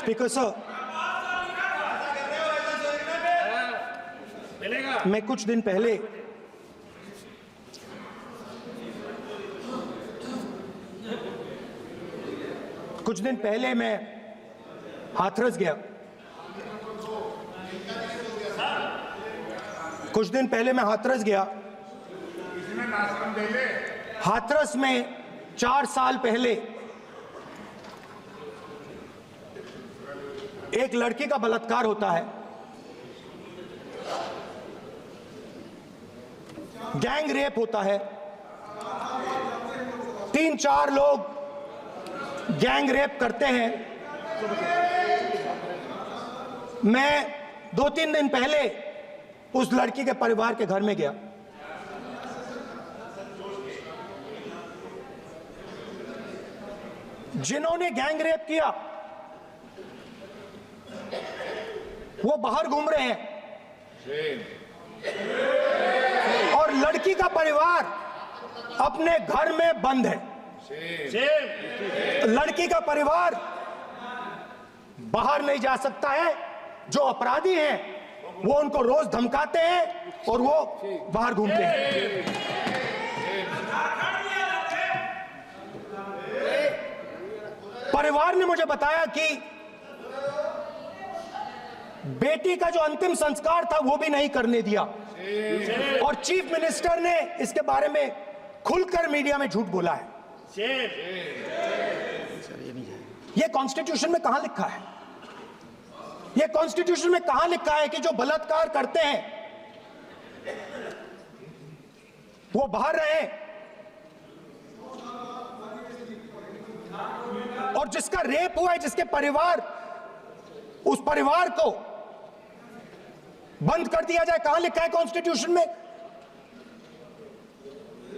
Speaker sir, मैं कुछ दिन पहले मैं हाथरस गया। हाथरस में 4 साल पहले एक लड़की का बलात्कार होता है। गैंग रेप होता है। 3-4 लोग गैंग रेप करते हैं। मैं 2-3 दिन पहले उस लड़की के परिवार के घर में गया। जिन्होंने गैंग रेप किया वो बाहर घूम रहे हैं और लड़की का परिवार अपने घर में बंद है। लड़की का परिवार बाहर नहीं जा सकता है। जो अपराधी हैं वो उनको रोज धमकाते हैं और वो बाहर घूमते हैं। परिवार ने मुझे बताया कि बेटी का जो अंतिम संस्कार था वो भी नहीं करने दिया और चीफ मिनिस्टर ने इसके बारे में खुलकर मीडिया में झूठ बोला है। ये कॉन्स्टिट्यूशन में कहां लिखा है? ये कॉन्स्टिट्यूशन में कहां लिखा है कि जो बलात्कार करते हैं वो बाहर रहे और जिसका रेप हुआ है, जिसके परिवार, उस परिवार को बंद कर दिया जाए? कहां लिखा है कॉन्स्टिट्यूशन में?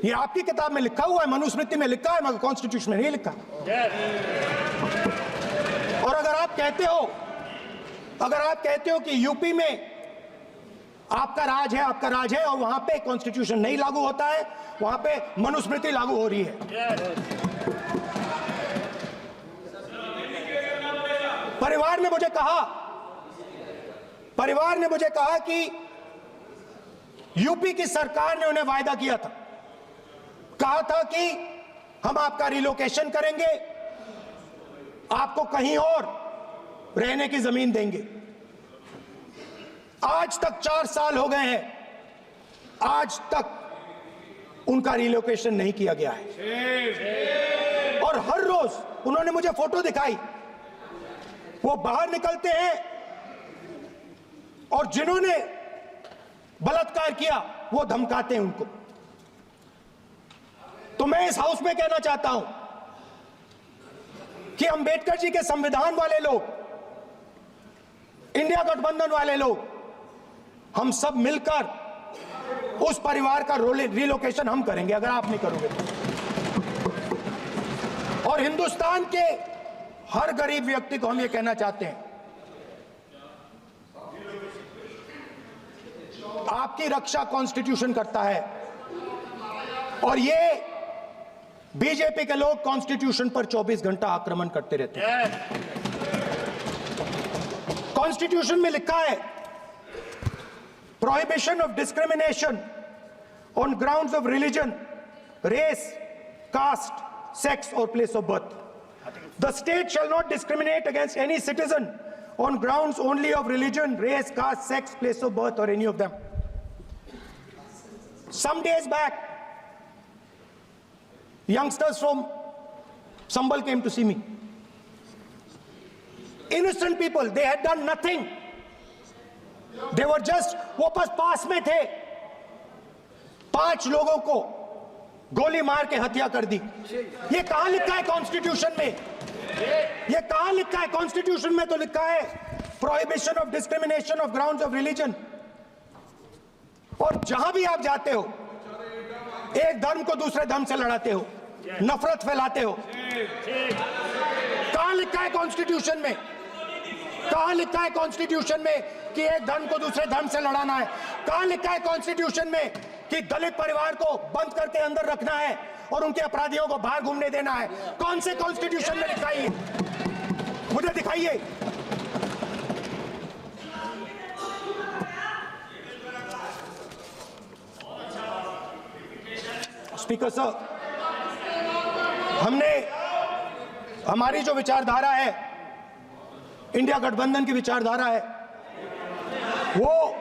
ये आपकी किताब में लिखा हुआ है, मनुस्मृति में लिखा है, मगर कॉन्स्टिट्यूशन में नहीं लिखा। और अगर आप कहते हो कि यूपी में आपका राज है और वहां पे कॉन्स्टिट्यूशन नहीं लागू होता है, वहां पे मनुस्मृति लागू हो रही है। परिवार ने मुझे कहा कि यूपी की सरकार ने उन्हें वायदा किया था, कहा था कि हम आपका रिलोकेशन करेंगे, आपको कहीं और रहने की जमीन देंगे। आज तक 4 साल हो गए हैं, आज तक उनका रिलोकेशन नहीं किया गया है। और हर रोज उन्होंने मुझे फोटो दिखाई, वो बाहर निकलते हैं और जिन्होंने बलात्कार किया वो धमकाते हैं उनको। तो मैं इस हाउस में कहना चाहता हूं कि अंबेडकर जी के संविधान वाले लोग, इंडिया गठबंधन वाले लोग, हम सब मिलकर उस परिवार का रिलोकेशन हम करेंगे अगर आप नहीं करोगे तो। और हिंदुस्तान के हर गरीब व्यक्ति को हम ये कहना चाहते हैं, आपकी रक्षा कॉन्स्टिट्यूशन करता है और ये बीजेपी के लोग कॉन्स्टिट्यूशन पर 24 घंटा आक्रमण करते रहते हैं। कॉन्स्टिट्यूशन में लिखा है prohibition of discrimination on grounds of religion, race, caste, sex और place of birth. The state shall not discriminate against any citizen on grounds only of religion, race, caste, sex, place of birth, or any of them. Some days back, youngsters from Sambal came to see me. Innocent people, they had done nothing. They were just, वो बस पास में थे, 5 लोगों को गोली मार के हत्या कर दी। ये कहां लिखा है कॉन्स्टिट्यूशन में? ये कहां लिखा है कॉन्स्टिट्यूशन में? तो लिखा है prohibition of discrimination of grounds of religion. और जहां भी आप जाते हो, एक धर्म को दूसरे धर्म से लड़ाते हो, नफरत फैलाते हो। कहां लिखा है कॉन्स्टिट्यूशन में? कहां लिखा है कॉन्स्टिट्यूशन में कि एक धर्म को दूसरे धर्म से लड़ाना है? कहां लिखा है कॉन्स्टिट्यूशन में कि दलित परिवार को बंद करके अंदर रखना है और उनके अपराधियों को बाहर घूमने देना है? कौन से कॉन्स्टिट्यूशन में लिखा है? मुझे दिखाइए। स्पीकर सर, हमने हमारी जो विचारधारा है, इंडिया गठबंधन की विचारधारा है, वो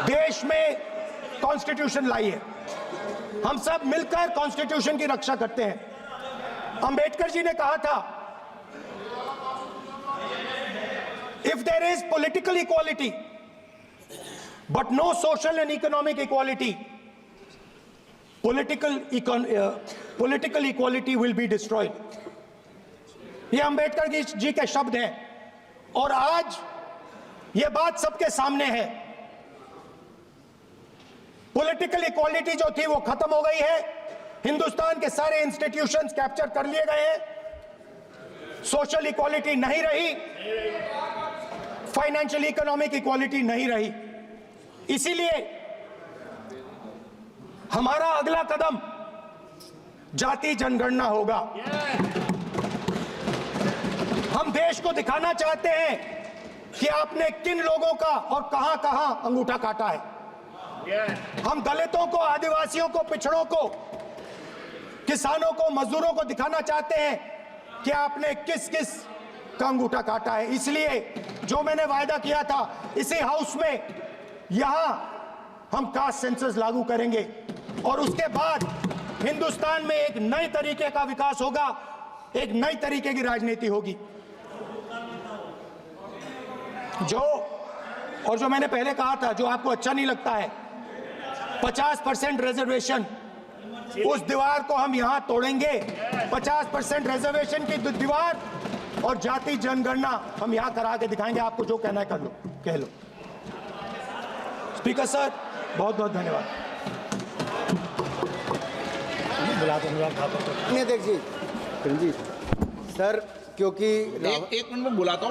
देश में कॉन्स्टिट्यूशन लाई है। हम सब मिलकर कॉन्स्टिट्यूशन की रक्षा करते हैं। अंबेडकर जी ने कहा था, if there is political equality but no social and economic equality, political equality will be destroyed. ये अंबेडकर जी के शब्द हैं और आज ये बात सबके सामने है। पॉलिटिकल इक्वालिटी जो थी वो खत्म हो गई है। हिंदुस्तान के सारे इंस्टीट्यूशंस कैप्चर कर लिए गए हैं। सोशल इक्वालिटी नहीं रही, फाइनेंशियल इकोनॉमिक इक्वालिटी नहीं रही। इसीलिए हमारा अगला कदम जाति जनगणना होगा। हम देश को दिखाना चाहते हैं कि आपने किन लोगों का और कहां कहां अंगूठा काटा है। हम दलितों को, आदिवासियों को, पिछड़ों को, किसानों को, मजदूरों को दिखाना चाहते हैं कि आपने किस किस का अंगूठा काटा है। इसलिए जो मैंने वायदा किया था, इसी हाउस में यहां हम कास्ट सेंसस लागू करेंगे और उसके बाद हिंदुस्तान में एक नए तरीके का विकास होगा, एक नई तरीके की राजनीति होगी। जो मैंने पहले कहा था, जो आपको अच्छा नहीं लगता है, 50% रिजर्वेशन, उस दीवार को हम यहां तोड़ेंगे। 50% रिजर्वेशन की दीवार और जाति जनगणना हम यहां करा के दिखाएंगे। आपको जो कहना है कर लो, कह लो। स्पीकर सर, बहुत बहुत धन्यवाद। अध्यक्ष जी सर, क्योंकि एक मिनट में बुलाता हूं।